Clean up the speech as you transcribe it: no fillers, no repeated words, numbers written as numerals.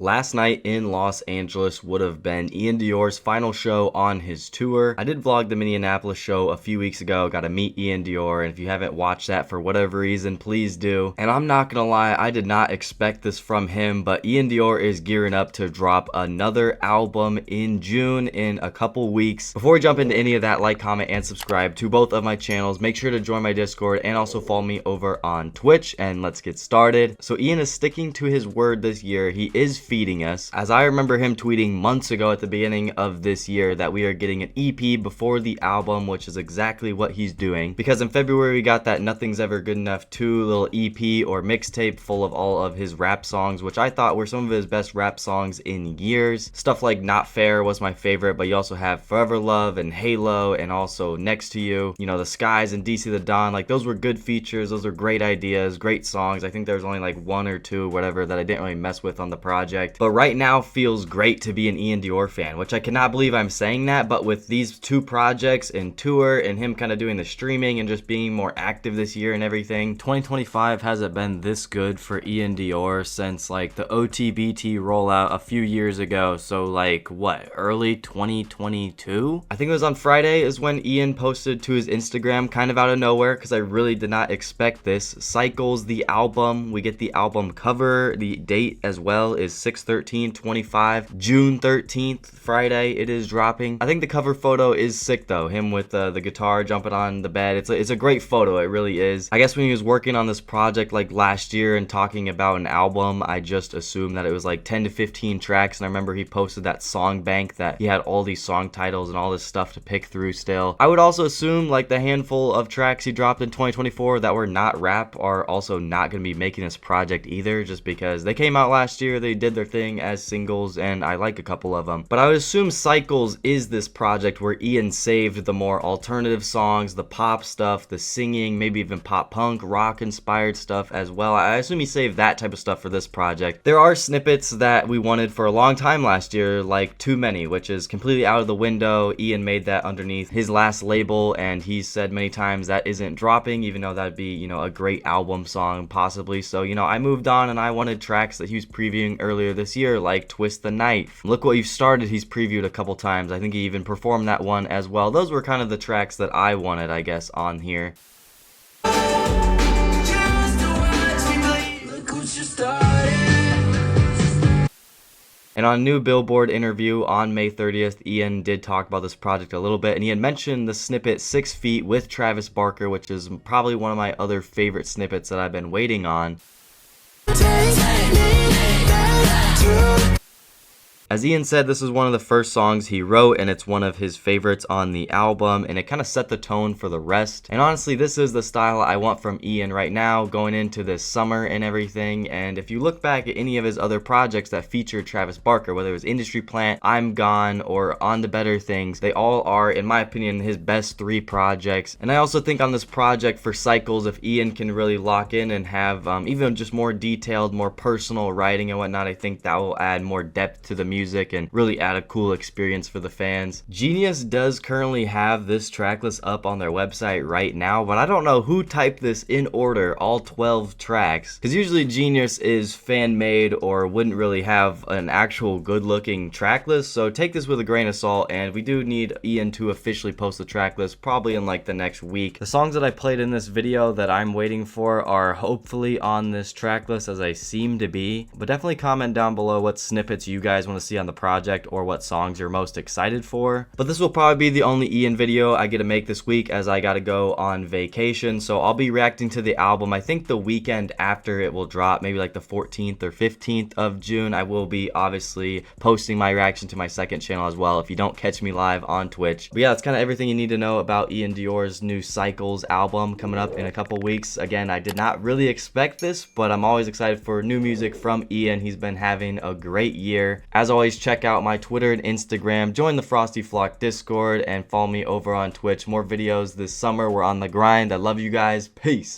Last night in Los Angeles would have been Iann Dior's final show on his tour. I did vlog the Minneapolis show a few weeks ago, got to meet Iann Dior, and if you haven't watched that for whatever reason, please do. And I'm not gonna lie, I did not expect this from him, but Iann Dior is gearing up to drop another album in June in a couple weeks. Before we jump into any of that, like, comment, and subscribe to both of my channels. Make sure to join my Discord and also follow me over on Twitch, and let's get started. So Iann is sticking to his word this year. He is feeding us, as I remember him tweeting months ago at the beginning of this year that we are getting an EP before the album, which is exactly what he's doing, because in February we got that Nothing's Ever Good Enough 2 little EP or mixtape full of all of his rap songs, which I thought were some of his best rap songs in years. Stuff like Not Fair was my favorite, but you also have Forever Love and Halo and also Next to You, you know, The Skies and DC the Dawn. Like, those were good features, those are great ideas, great songs. I think there was only like one or two whatever that I didn't really mess with on the project, but right now feels great to be an Iann Dior fan, which I cannot believe I'm saying that, but with these two projects and tour and him kind of doing the streaming and just being more active this year and everything, 2025 hasn't been this good for Iann Dior since like the OTBT rollout a few years ago. So like what, early 2022? I think it was on Friday is when Iann posted to his Instagram kind of out of nowhere, because I really did not expect this. Cycles, the album, we get the album cover. The date as well is 6/13/25, June 13th, Friday it is dropping. I think the cover photo is sick though, him with the guitar jumping on the bed. It's a great photo, it really is. I guess when he was working on this project like last year and talking about an album, I just assumed that it was like 10 to 15 tracks, and I remember he posted that song bank that he had all these song titles and all this stuff to pick through still. I would also assume like the handful of tracks he dropped in 2024 that were not rap are also not going to be making this project either, just because they came out last year, they did their thing as singles, and I like a couple of them. But I would assume Cycles is this project where Iann saved the more alternative songs, the pop stuff, the singing, maybe even pop punk, rock inspired stuff as well. I assume he saved that type of stuff for this project. There are snippets that we wanted for a long time last year, like Too Many, which is completely out of the window. Iann made that underneath his last label, and he said many times that isn't dropping, even though that'd be, you know, a great album song possibly. So, you know, I moved on and I wanted tracks that he was previewing earlier this year, like Twist the Night. Look What You've Started, he's previewed a couple times. I think he even performed that one as well. Those were kind of the tracks that I wanted, I guess, on here. And on a new Billboard interview on May 30th, Iann did talk about this project a little bit, and he had mentioned the snippet 6 Feet with Travis Barker, which is probably one of my other favorite snippets that I've been waiting on. As Iann said, this is one of the first songs he wrote, and it's one of his favorites on the album, and it kind of set the tone for the rest. And honestly, this is the style I want from Iann right now, going into this summer and everything. And if you look back at any of his other projects that featured Travis Barker, whether it was Industry Plant, I'm Gone, or On to Better Things, they all are, in my opinion, his best 3 projects. And I also think on this project for Cycles, if Iann can really lock in and have even just more detailed, more personal writing and whatnot, I think that will add more depth to the music and really add a cool experience for the fans. Genius does currently have this tracklist up on their website right now, but I don't know who typed this in order, all 12 tracks, because usually Genius is fan-made or wouldn't really have an actual good-looking tracklist, so take this with a grain of salt, and we do need Iann to officially post the tracklist probably in like the next week. The songs that I played in this video that I'm waiting for are hopefully on this tracklist, as I seem to be, but definitely comment down below what snippets you guys want to see on the project or what songs you're most excited for. But this will probably be the only Iann video I get to make this week, as I gotta go on vacation, so I'll be reacting to the album I think the weekend after it will drop, maybe like the 14th or 15th of June. I will be obviously posting my reaction to my second channel as well if you don't catch me live on Twitch. But yeah, that's kind of everything you need to know about Iann Dior's new Cycles album coming up in a couple weeks. Again, I did not really expect this, but I'm always excited for new music from Iann. He's been having a great year. As always, check out my Twitter and Instagram, join the Frosty Flock Discord, and follow me over on Twitch. More videos this summer. We're on the grind. I love you guys. Peace.